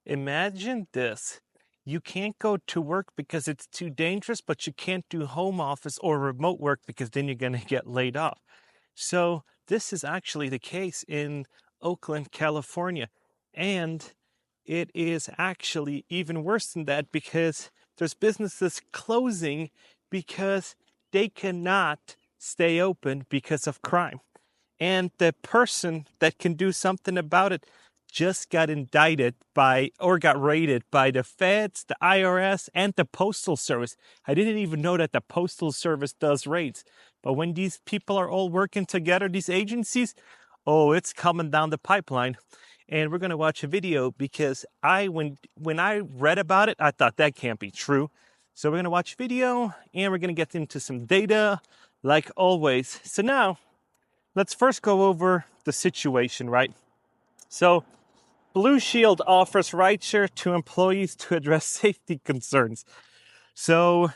Imagine this. You can't go to work because it's too dangerous, but you can't do home office or remote work because then you're going to get laid off. So, this is actually the case in Oakland, California. And it is actually even worse than that because there's businesses closing because they cannot stay open because of crime. And the person that can do something about it just got indicted by or got raided by the feds, the IRS, and the Postal Service. I didn't even know that the Postal Service does raids. But when these people are all working together, these agencies, oh, it's coming down the pipeline. And we're going to watch a video because when I read about it, I thought that can't be true. So we're going to watch a video and we're going to get into some data like always. So now, let's first go over the situation, right? So, Blue Shield offers rideshare to employees to address safety concerns. So,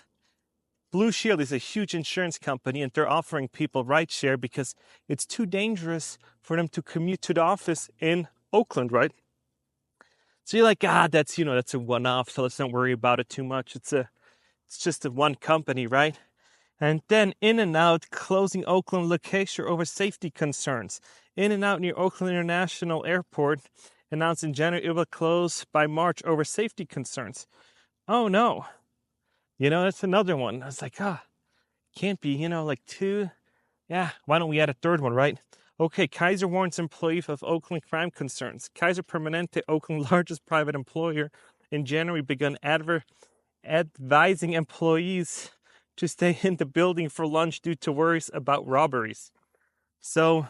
Blue Shield is a huge insurance company and they're offering people rideshare because it's too dangerous for them to commute to the office in Oakland, right? So you're like, that's a one-off, so let's not worry about it too much. It's just a one company, right? And then In-N-Out closing Oakland location over safety concerns. In-N-Out near Oakland International Airport announced in January it will close by March over safety concerns. Oh no. That's another one. I was like, can't be, like two. Yeah, why don't we add a third one, right? Okay, Kaiser warns employees of Oakland crime concerns. Kaiser Permanente, Oakland's largest private employer, in January began advising employees to stay in the building for lunch due to worries about robberies. So,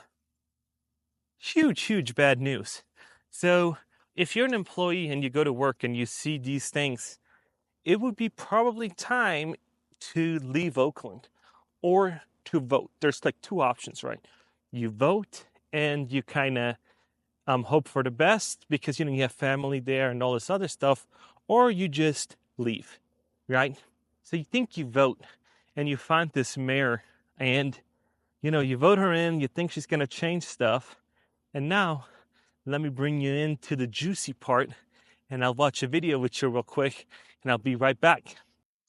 huge bad news. So, if you're an employee and you go to work and you see these things, it would be probably time to leave Oakland or to vote. There's like two options, right? You vote and you kind of hope for the best because you have family there and all this other stuff, or you just leave, right? So you think you vote and you find this mayor and you vote her in, you think she's going to change stuff, and now let me bring you into the juicy part, and I'll watch a video with you real quick, and I'll be right back.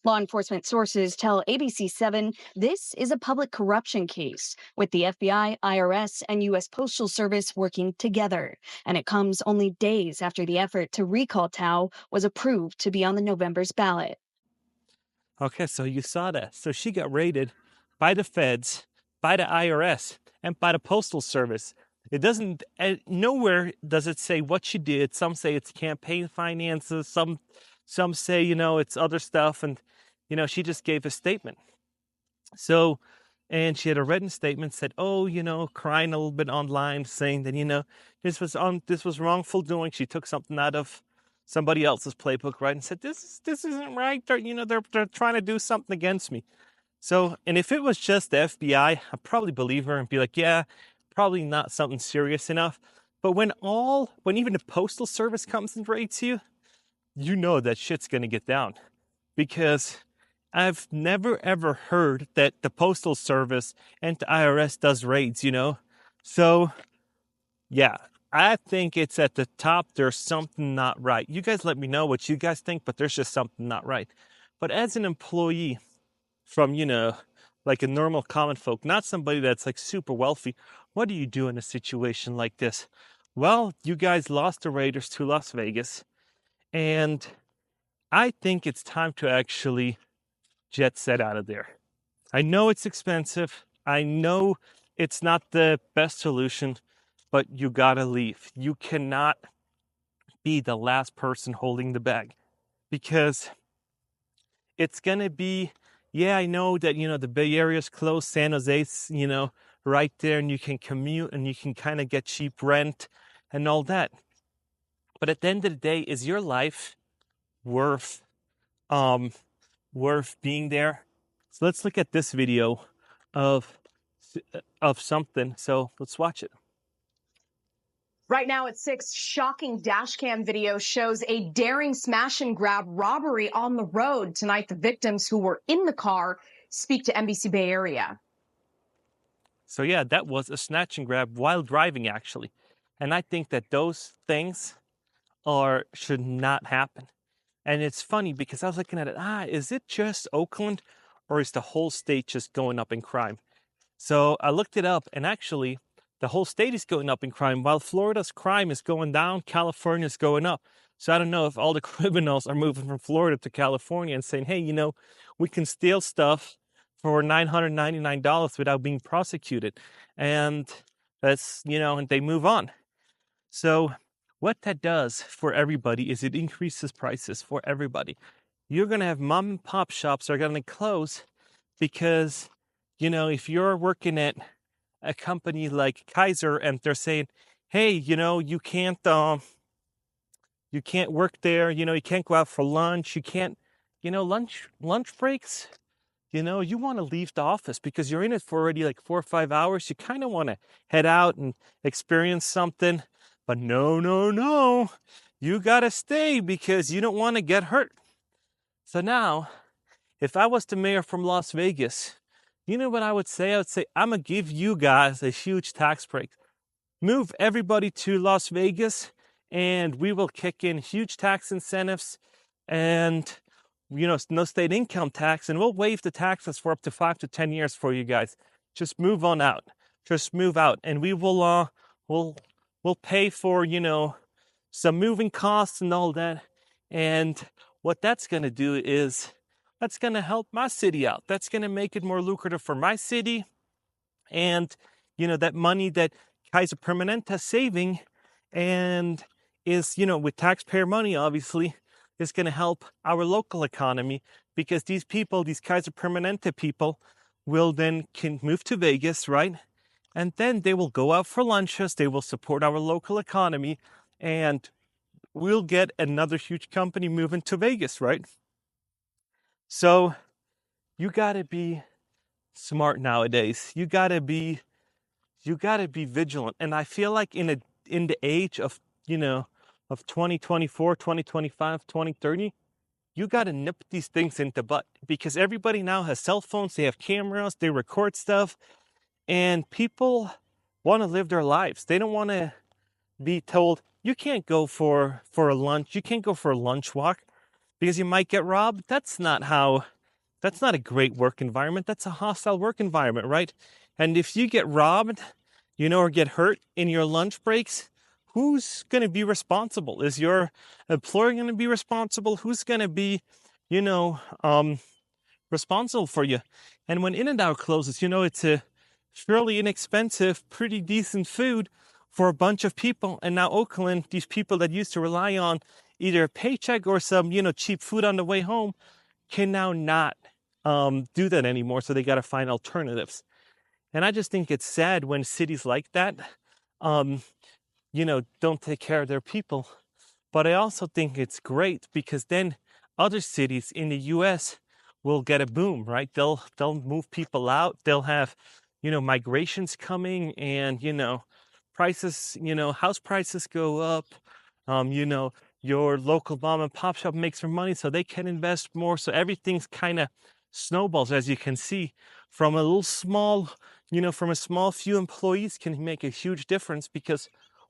Law enforcement sources tell ABC7 this is a public corruption case with the FBI, IRS, and U.S. Postal Service working together. And it comes only days after the effort to recall Tao was approved to be on the November's ballot. Okay, so you saw that. So she got raided by the feds, by the IRS, and by the Postal Service. It doesn't, nowhere does it say what she did. Some say it's campaign finances. Some say, it's other stuff. And, she just gave a statement. So, and she had a written statement said, crying a little bit online, saying that, this was wrongful doing. She took something out of somebody else's playbook, right? And said, this isn't right. They're trying to do something against me. So, and if it was just the FBI, I'd probably believe her and be like, yeah, probably not something serious enough. But when even the Postal Service comes and raids you, that shit's going to get down. Because I've never ever heard that the Postal Service and the IRS does raids, So, yeah, I think it's at the top. There's something not right. You guys let me know what you guys think, but there's just something not right. But as an employee from, like a normal common folk, not somebody that's like super wealthy, what do you do in a situation like this? Well, you guys lost the Raiders to Las Vegas, and I think it's time to actually jet set out of there. I know it's expensive. I know it's not the best solution, but you gotta leave. You cannot be the last person holding the bag because it's gonna be, yeah, I know that, the Bay Area's close, San Jose's, right there, and you can commute and you can kind of get cheap rent and all that. But at the end of the day, is your life worth being there? So let's look at this video of something. So let's watch it. Right now at 6, shocking dash cam video shows a daring smash and grab robbery on the road. Tonight, the victims who were in the car speak to NBC Bay Area. So yeah, that was a snatch and grab while driving, actually. And I think that those things should not happen. And it's funny because I was looking at it, is it just Oakland or is the whole state just going up in crime? So I looked it up, and actually the whole state is going up in crime. While Florida's crime is going down, California's going up. So I don't know if all the criminals are moving from Florida to California and saying, hey, we can steal stuff for $999 without being prosecuted. And and they move on. So what that does for everybody is it increases prices for everybody. You're going to have mom and pop shops are going to close because, if you're working at a company like Kaiser and they're saying, hey, you can't work there, you can't go out for lunch, you can't, lunch breaks, you want to leave the office because you're in it for already like 4 or 5 hours. You kind of want to head out and experience something, but no, you got to stay because you don't want to get hurt. So now, if I was the mayor from Las Vegas, you know what I would say? I would say, I'm going to give you guys a huge tax break. Move everybody to Las Vegas, and we will kick in huge tax incentives and, no state income tax, and we'll waive the taxes for up to 5 to 10 years for you guys. Just move on out. Just move out, and we will, we'll pay for, some moving costs and all that. And what that's going to do is that's going to help my city out. That's going to make it more lucrative for my city. And, that money that Kaiser Permanente saving and is, with taxpayer money, obviously, is going to help our local economy because these people, these Kaiser Permanente people, will then can move to Vegas, right? And then they will go out for lunches. They will support our local economy, and we'll get another huge company moving to Vegas, right? So you got to be smart nowadays. You got to be vigilant. And I feel like in the age of, of 2024, 2025, 2030, you got to nip these things in the butt because everybody now has cell phones, they have cameras, they record stuff, and people want to live their lives. They don't want to be told, you can't go for a lunch, you can't go for a lunch walk because you might get robbed. That's not a great work environment. That's a hostile work environment, right? And if you get robbed, or get hurt in your lunch breaks, who's going to be responsible? Is your employer going to be responsible? Who's going to be, responsible for you? And when In-N-Out closes, it's a fairly inexpensive, pretty decent food for a bunch of people. And now Oakland, these people that used to rely on either a paycheck or some, cheap food on the way home, can now not do that anymore. So they got to find alternatives. And I just think it's sad when cities like that, don't take care of their people. But I also think it's great because then other cities in the U.S. will get a boom, right? They'll move people out. They'll have, migrations coming, and prices, house prices go up. Your local mom and pop shop makes more money, so they can invest more. So everything's kind of snowballs, as you can see, from a little small, from a small few employees can make a huge difference because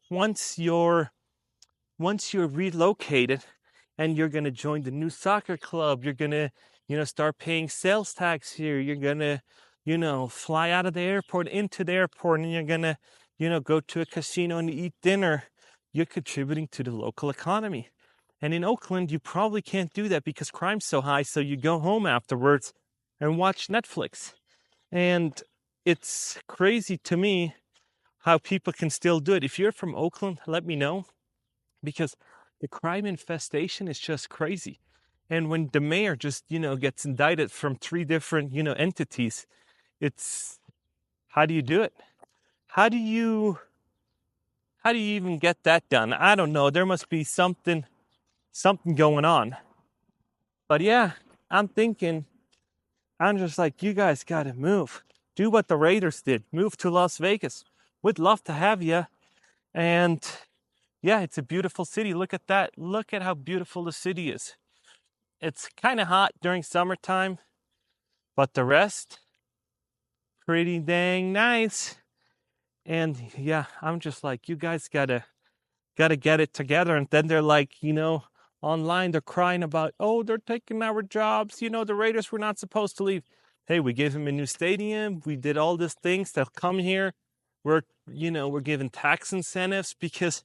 once you're relocated and you're going to join the new soccer club, you're going to, start paying sales tax here. You're going to, fly out of the airport into the airport, and you're going to, go to a casino and eat dinner. You're contributing to the local economy. And in Oakland, you probably can't do that because crime's so high. So you go home afterwards and watch Netflix. And it's crazy to me how people can still do it. If you're from Oakland, let me know, because the crime infestation is just crazy. And when the mayor just, gets indicted from 3 different, entities, it's, how do you do it? How do you even get that done? I don't know. There must be something going on. But yeah, I'm just like, you guys got to move. Do what the Raiders did. Move to Las Vegas. We'd love to have you. And yeah, it's a beautiful city. Look at that. Look at how beautiful the city is. It's kind of hot during summertime, but the rest, pretty dang nice. And yeah, I'm just like, you guys gotta got to get it together. And then they're like, online, they're crying about, oh, they're taking our jobs. The Raiders were not supposed to leave. Hey, we gave them a new stadium. We did all these things. They'll come here. We're giving tax incentives because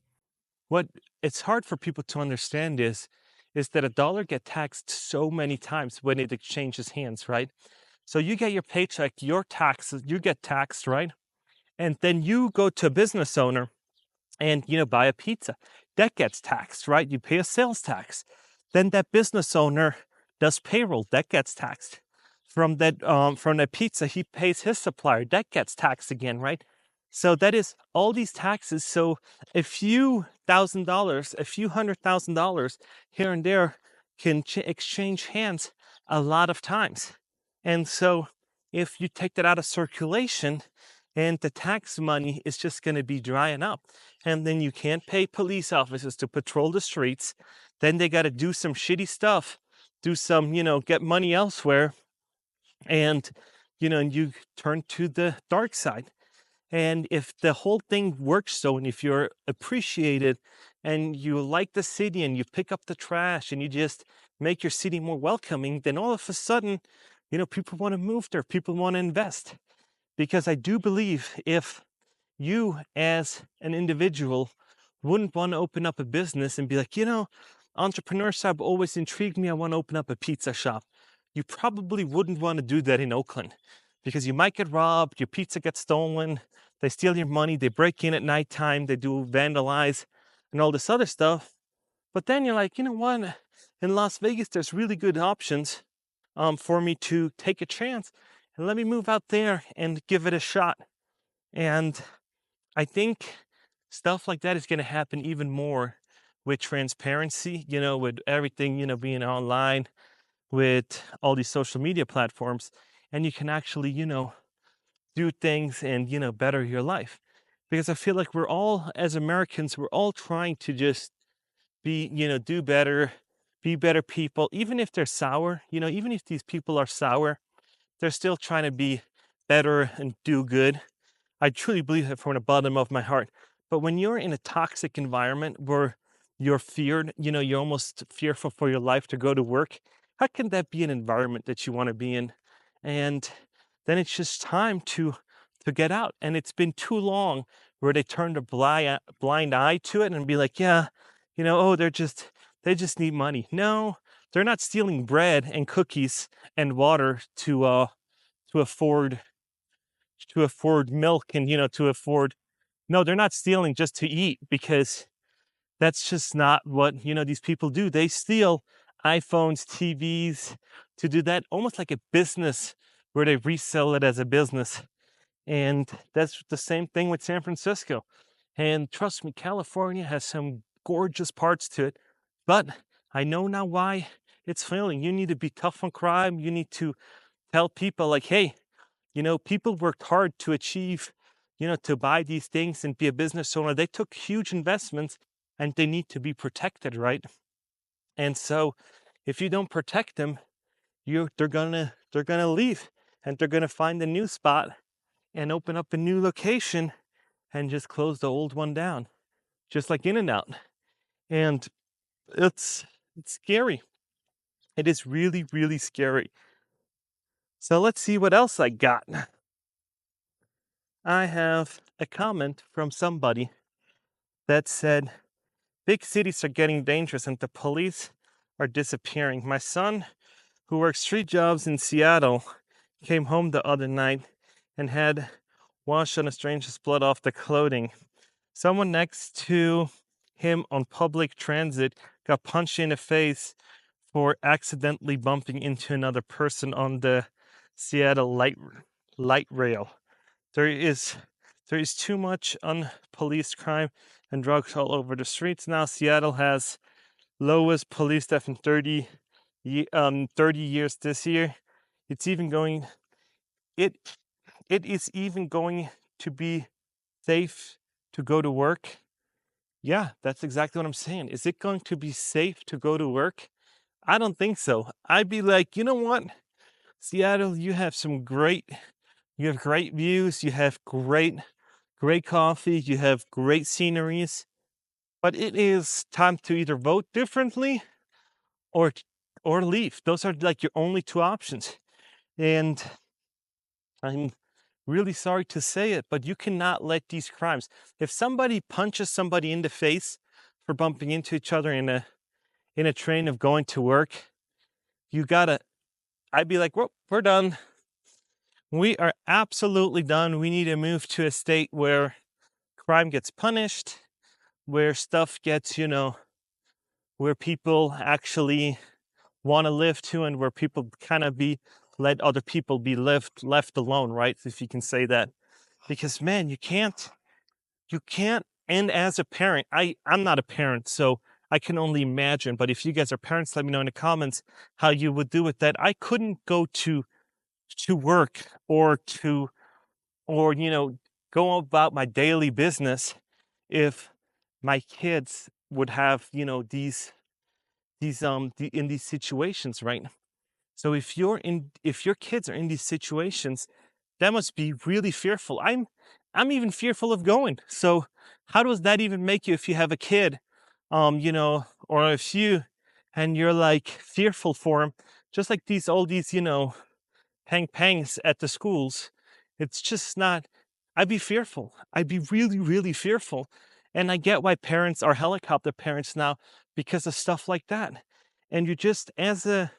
what it's hard for people to understand is that a dollar get taxed so many times when it exchanges hands, right? So you get your paycheck, your taxes, you get taxed, right? And then you go to a business owner and buy a pizza. That gets taxed, right? You pay a sales tax. Then that business owner does payroll. That gets taxed. From that pizza, he pays his supplier. That gets taxed again, right? So that is all these taxes. So a few $1,000, a few $100,000 here and there can exchange hands a lot of times. And so if you take that out of circulation, and the tax money is just going to be drying up, and then you can't pay police officers to patrol the streets. Then they got to do some shitty stuff, do some, get money elsewhere, and and you turn to the dark side. And if the whole thing works so, and if you're appreciated and you like the city and you pick up the trash and you just make your city more welcoming, then all of a sudden, people want to move there, people want to invest. Because I do believe if you as an individual wouldn't want to open up a business and be like, entrepreneurship always intrigued me, I want to open up a pizza shop, you probably wouldn't want to do that in Oakland because you might get robbed, your pizza gets stolen, they steal your money, they break in at nighttime, they do vandalize and all this other stuff. But then you're like, you know what? In Las Vegas, there's really good options for me to take a chance and let me move out there and give it a shot. And I think stuff like that is going to happen even more with transparency, with everything, being online, with all these social media platforms. And you can actually, do things and, better your life. Because I feel like we're all, as Americans, we're all trying to just be, do better, be better people, even if they're sour, even if these people are sour, they're still trying to be better and do good. I truly believe that from the bottom of my heart. But when you're in a toxic environment where you're feared, you're almost fearful for your life to go to work, how can that be an environment that you want to be in? And then it's just time to get out. And it's been too long where they turned a blind eye to it and be like, yeah, oh, they just need money. No, they're not stealing bread and cookies and water to afford milk and to afford. No, they're not stealing just to eat, because that's just not what these people do. They steal iPhones, TVs, to do that almost like a business where they resell it as a business. And that's the same thing with San Francisco. And trust me, California has some gorgeous parts to it, but I know now why it's failing. You need to be tough on crime. You need to tell people like, hey, people worked hard to achieve, to buy these things and be a business owner. They took huge investments and they need to be protected, right? And so if you don't protect them, they're gonna leave, and they're gonna find a new spot and open up a new location and just close the old one down, just like In-N-Out. And it's scary. It is really, really scary. So let's see what else I got. I have a comment from somebody that said, big cities are getting dangerous and the police are disappearing. My son, who works 3 jobs in Seattle, came home the other night and had washed on a stranger's blood off the clothing. Someone next to him on public transit got punched in the face for accidentally bumping into another person on the Seattle light rail. There is too much unpoliced crime and drugs all over the streets now. Seattle has lowest police death in 30 years this year. It's even going it it is even going to be safe to go to work. Yeah, that's exactly what I'm saying. Is it going to be safe to go to work? I don't think so. I'd be like, you know what? Seattle, you have great views, you have great coffee, you have great sceneries. But it is time to either vote differently or leave. Those are like your only two options. And I'm really sorry to say it, but you cannot let these crimes. If somebody punches somebody in the face for bumping into each other in a train of going to work, you gotta. I'd be like, well, we're done. We are absolutely done. We need to move to a state where crime gets punished, where stuff gets, where people actually want to live to, and where people kind of let other people be left alone, right? If you can say that. Because man, you can't. And as a parent, I'm not a parent, so I can only imagine. But if you guys are parents, let me know in the comments how you would do with that. I couldn't go to work or go about my daily business if my kids would have in these situations, right? So if your kids are in these situations, that must be really fearful. I'm even fearful of going. So how does that even make you if you have a kid, or if you and you're like fearful for him, just like all these pangs at the schools. It's just not. I'd be fearful. I'd be really, really fearful. And I get why parents are helicopter parents now because of stuff like that. And you just, as a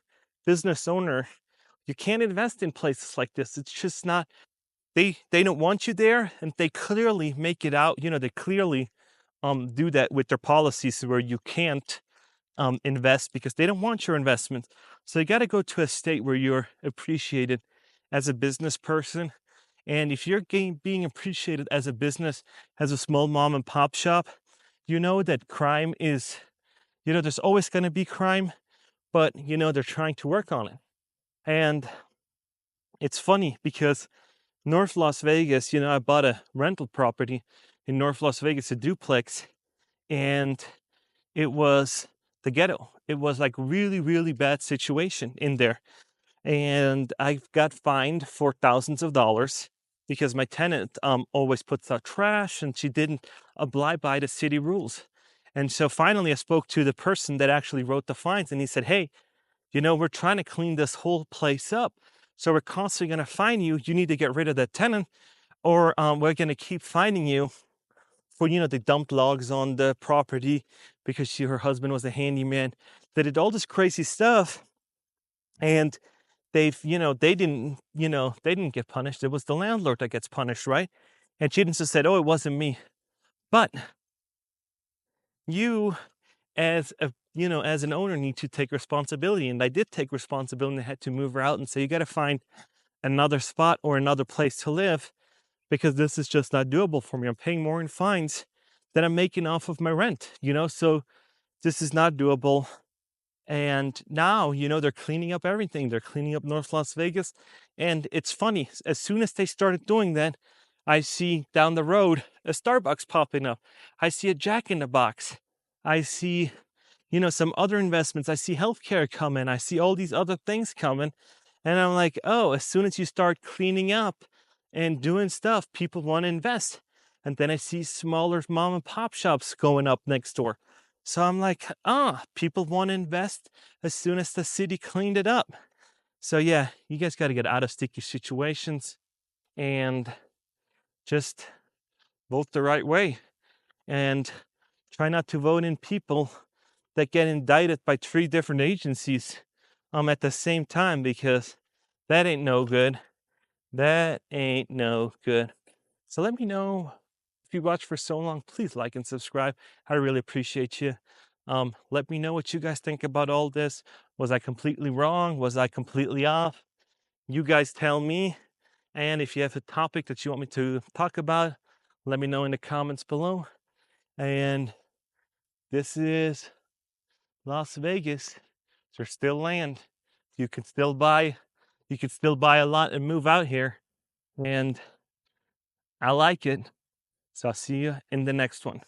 business owner, you can't invest in places like this. It's just not. They don't want you there, and they clearly make it out. They clearly do that with their policies where you can't invest because they don't want your investment. So you got to go to a state where you're appreciated as a business person. And if you're being appreciated as a business, as a small mom and pop shop, you know that crime is, there's always going to be crime, but, they're trying to work on it. And it's funny because North Las Vegas, I bought a rental property in North Las Vegas, a duplex, and it was the ghetto. It was like really, really bad situation in there. And I got fined for thousands of dollars because my tenant always puts out trash and she didn't abide by the city rules. And so finally I spoke to the person that actually wrote the fines, and he said, hey, we're trying to clean this whole place up. So we're constantly going to fine you. You need to get rid of that tenant, or we're going to keep fining you for, they dumped logs on the property because her husband was a handyman. They did all this crazy stuff, and they didn't get punished. It was the landlord that gets punished, right? And she just said, oh, it wasn't me. But you as an owner need to take responsibility. And I did take responsibility, and I had to move her out and say, you got to find another spot or another place to live because this is just not doable for me. I'm paying more in fines than I'm making off of my rent, so this is not doable. And now, they're cleaning up everything. They're cleaning up North Las Vegas. And it's funny, as soon as they started doing that, I see down the road a Starbucks popping up. I see a Jack in the Box. I see, some other investments. I see healthcare coming. I see all these other things coming. And I'm like, oh, as soon as you start cleaning up and doing stuff, people want to invest. And then I see smaller mom and pop shops going up next door. So I'm like, people want to invest as soon as the city cleaned it up. So yeah, you guys got to get out of sticky situations and just vote the right way, and try not to vote in people that get indicted by 3 different agencies at the same time, because that ain't no good. That ain't no good. So let me know if you watched for so long. Please like and subscribe. I really appreciate you. Let me know what you guys think about all this. Was I completely wrong? Was I completely off? You guys tell me. And if you have a topic that you want me to talk about, let me know in the comments below. And this is Las Vegas. There's still land. You can still buy. You can still buy a lot and move out here. And I like it. So I'll see you in the next one.